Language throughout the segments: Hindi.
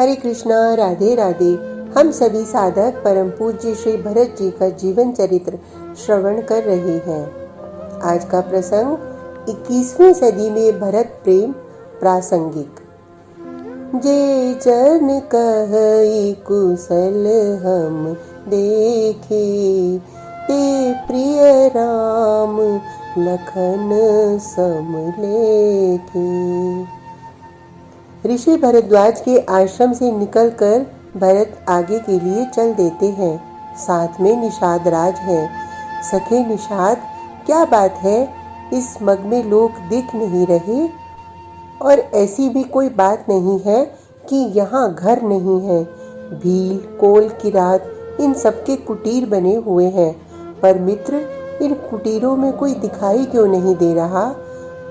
हरे कृष्णा, राधे राधे। हम सभी साधक परम पूज्य श्री भरत जी का जीवन चरित्र श्रवण कर रहे हैं। आज का प्रसंग 21वीं सदी में भरत प्रेम प्रासंगिक। जे जन कहई कुशल हम देखे, ते प्रिय राम लखन सम लेखे। ऋषि भरद्वाज के आश्रम से निकलकर भरत आगे के लिए चल देते हैं। साथ में निषाद राज है। सखे निषाद, क्या बात है, इस मग में लोग दिख नहीं रहे? और ऐसी भी कोई बात नहीं है कि यहाँ घर नहीं है। भील, कोल, किरात, इन सबके कुटीर बने हुए हैं, पर मित्र, इन कुटीरों में कोई दिखाई क्यों नहीं दे रहा?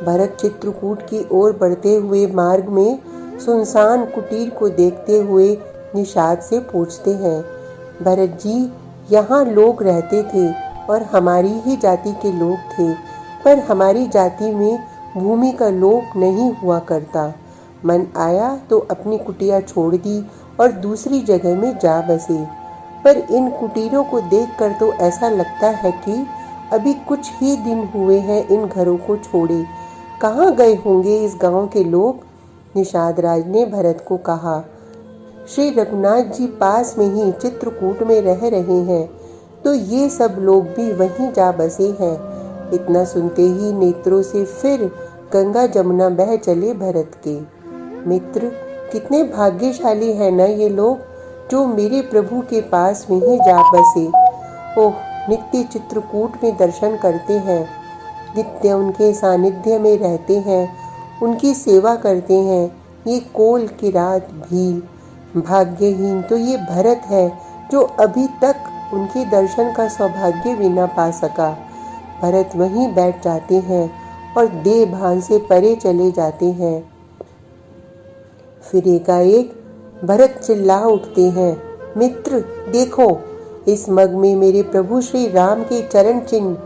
भरत चित्रकूट की ओर बढ़ते हुए मार्ग में सुनसान कुटीर को देखते हुए निषाद से पूछते हैं, भरत जी, यहाँ लोग रहते थे और हमारी ही जाति के लोग थे, पर हमारी जाति में भूमि का लोप नहीं हुआ करता। मन आया तो अपनी कुटिया छोड़ दी और दूसरी जगह में जा बसे। पर इन कुटीरों को देखकर तो ऐसा लगता है कि अभी कुछ ही दिन हुए हैं इन घरों को छोड़े। कहाँ गए होंगे इस गांव के लोग? निषाद राज ने भरत को कहा, श्री रघुनाथ जी पास में ही चित्रकूट में रह रहे हैं, तो ये सब लोग भी वहीं जा बसे हैं। इतना सुनते ही नेत्रों से फिर गंगा जमुना बह चले भरत के। मित्र, कितने भाग्यशाली हैं न ये लोग, जो मेरे प्रभु के पास में ही जा बसे। ओह, नित्य चित्रकूट में दर्शन करते हैं, नित्य उनके सानिध्य में रहते हैं, उनकी सेवा करते हैं। ये कोल, किरात, भील, भाग्यहीन तो ये भरत है जो अभी तक उनके दर्शन का सौभाग्य भी न पा सका। भरत वहीं बैठ जाते हैं और देह भान से परे चले जाते हैं। फिर एकाएक भरत चिल्ला उठते हैं, मित्र देखो, इस मग में मेरे प्रभु श्री राम के चरण चिन्ह।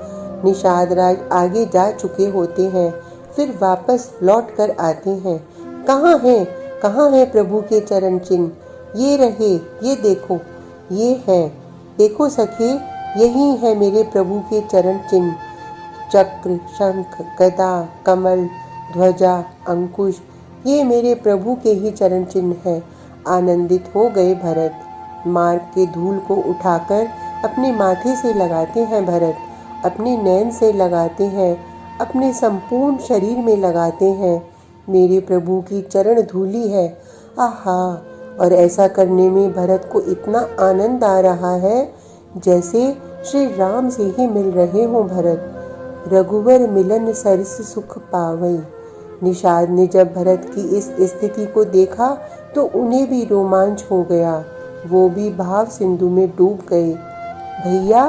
निषाद राज आगे जा चुके होते हैं, फिर वापस लौट कर आते हैं। कहाँ है प्रभु के चरण चिन्ह? ये रहे, ये देखो, ये हैं। देखो सखे, यही है मेरे प्रभु के चरण चिन्ह। चक्र, शंख, गदा, कमल, ध्वजा, अंकुश, ये मेरे प्रभु के ही चरण चिन्ह है। आनंदित हो गए भरत। मार्ग के धूल को उठाकर अपने माथे से लगाते हैं भरत, अपने नैन से लगाते हैं, अपने संपूर्ण शरीर में लगाते हैं। मेरे प्रभु की चरण धूली है। आहा! और ऐसा करने में भरत को इतना आनंद आ रहा है जैसे श्री राम से ही मिल रहे हों भरत। रघुवर मिलन सरस सुख पावई। निषाद ने जब भरत की इस स्थिति को देखा तो उन्हें भी रोमांच हो गया। वो भी भाव सिंधु में डूब गए। भैया,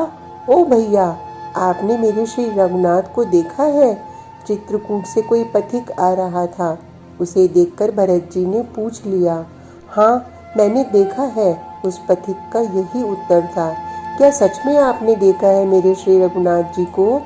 ओ भैया, आपने मेरे श्री रघुनाथ को देखा है? चित्रकूट से कोई पथिक आ रहा था। उसे देखकर भरत जी ने पूछ लिया। हाँ, मैंने देखा है, उस पथिक का यही उत्तर था। क्या सच में आपने देखा है मेरे श्री रघुनाथ जी को?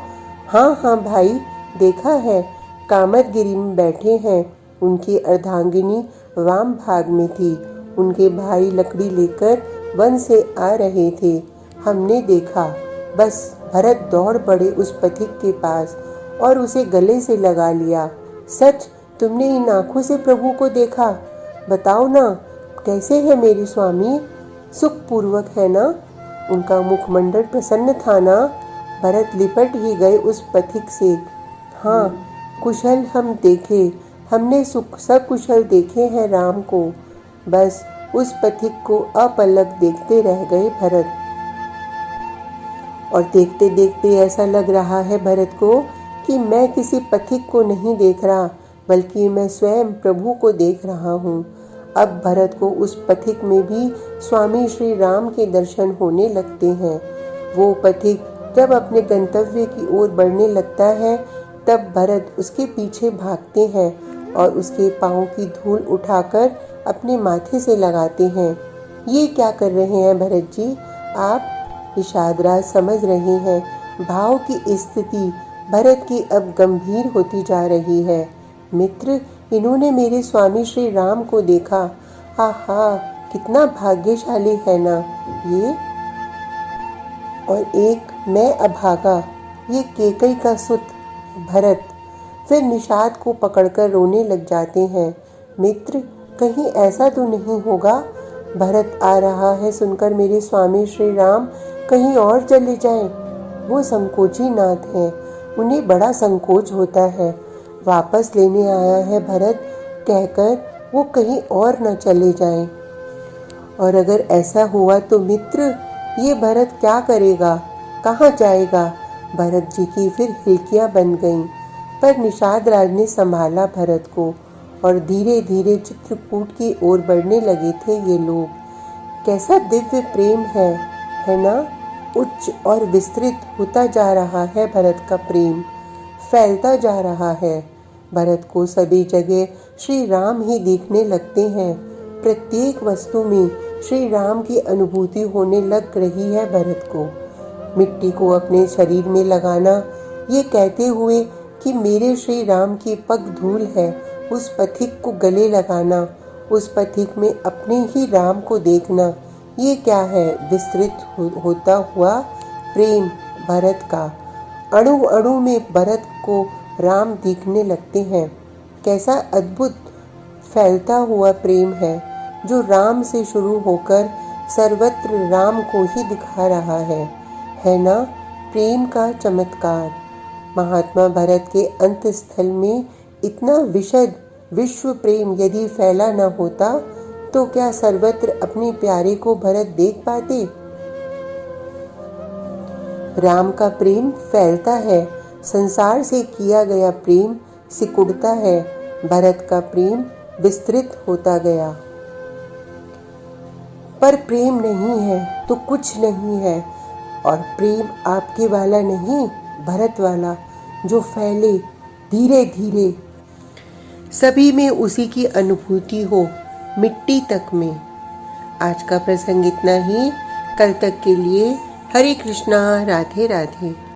हाँ भाई, देखा है। कामदगिरी में बैठे हैं। उनकी अर्धांगिनी वाम भाग में थी। उनके भाई लकड़ी लेकर वन से आ रहे थे। हमने देखा। बस भरत दौड़ पड़े उस पथिक के पास और उसे गले से लगा लिया। सच, तुमने इन आंखों से प्रभु को देखा? बताओ ना, कैसे है मेरे स्वामी? सुखपूर्वक है ना? उनका मुखमंडल प्रसन्न था ना? भरत लिपट ही गए उस पथिक से। हाँ, कुशल हम देखे, हमने सुख सकुशल देखे हैं राम को। बस उस पथिक को अपलक देखते रह गए भरत। और देखते देखते ऐसा लग रहा है भरत को कि मैं किसी पथिक को नहीं देख रहा, बल्कि मैं स्वयं प्रभु को देख रहा हूँ। अब भरत को उस पथिक में भी स्वामी श्री राम के दर्शन होने लगते हैं। वो पथिक जब अपने गंतव्य की ओर बढ़ने लगता है, तब भरत उसके पीछे भागते हैं और उसके पाँव की धूल उठाकर अपने माथे से लगाते हैं। ये क्या कर रहे हैं भरत जी आप? निषाद राज समझ रहे हैं। भाव की स्थिति भरत की अब गंभीर होती जा रही है। मित्र, इन्होंने मेरे स्वामी श्री राम को देखा। आहा, कितना भाग्यशाली है ना ये। और एक मैं अभागा, ये केकई का सुत भरत फिर निषाद को पकड़कर रोने लग जाते हैं। मित्र, कहीं ऐसा तो नहीं होगा भरत आ रहा है सुनकर मेरे स्वामी श्री राम कहीं और चले जाएं। वो संकोची नाथ हैं, उन्हें बड़ा संकोच होता है। वापस लेने आया है भरत कहकर वो कहीं और न चले जाएं। और अगर ऐसा हुआ तो मित्र, ये भरत क्या करेगा, कहाँ जाएगा। भरत जी की फिर हिलकियाँ बन गईं, पर निषाद राज ने संभाला भरत को और धीरे धीरे चित्रकूट की ओर बढ़ने लगे थे ये लोग। कैसा दिव्य प्रेम है ना। उच्च और विस्तृत होता जा रहा है भरत का प्रेम, फैलता जा रहा है। भरत को सभी जगह श्री राम ही देखने लगते हैं। प्रत्येक वस्तु में श्री राम की अनुभूति होने लग रही है भरत को। मिट्टी को अपने शरीर में लगाना, ये कहते हुए कि मेरे श्री राम की पग धूल है, उस पथिक को गले लगाना, उस पथिक में अपने ही राम को देखना, ये क्या है विस्तृत होता हुआ प्रेम भरत का। अणु अणु में भरत को राम दिखने लगते हैं। कैसा अद्भुत फैलता हुआ प्रेम है जो राम से शुरू होकर सर्वत्र राम को ही दिखा रहा है ना। प्रेम का चमत्कार। महात्मा भरत के अंत स्थल में इतना विशद विश्व प्रेम यदि फैला न होता तो क्या सर्वत्र अपने प्यारे को भरत देख पाते। राम का प्रेम फैलता है, संसार से किया गया प्रेम सिकुड़ता है, भरत का प्रेम विस्तृत होता गया। पर प्रेम नहीं है तो कुछ नहीं है, और प्रेम आपके वाला नहीं, भरत वाला, जो फैले धीरे धीरे, सभी में उसी की अनुभूति हो, मिट्टी तक में। आज का प्रसंग इतना ही। कल तक के लिए हरे कृष्णा, राधे राधे।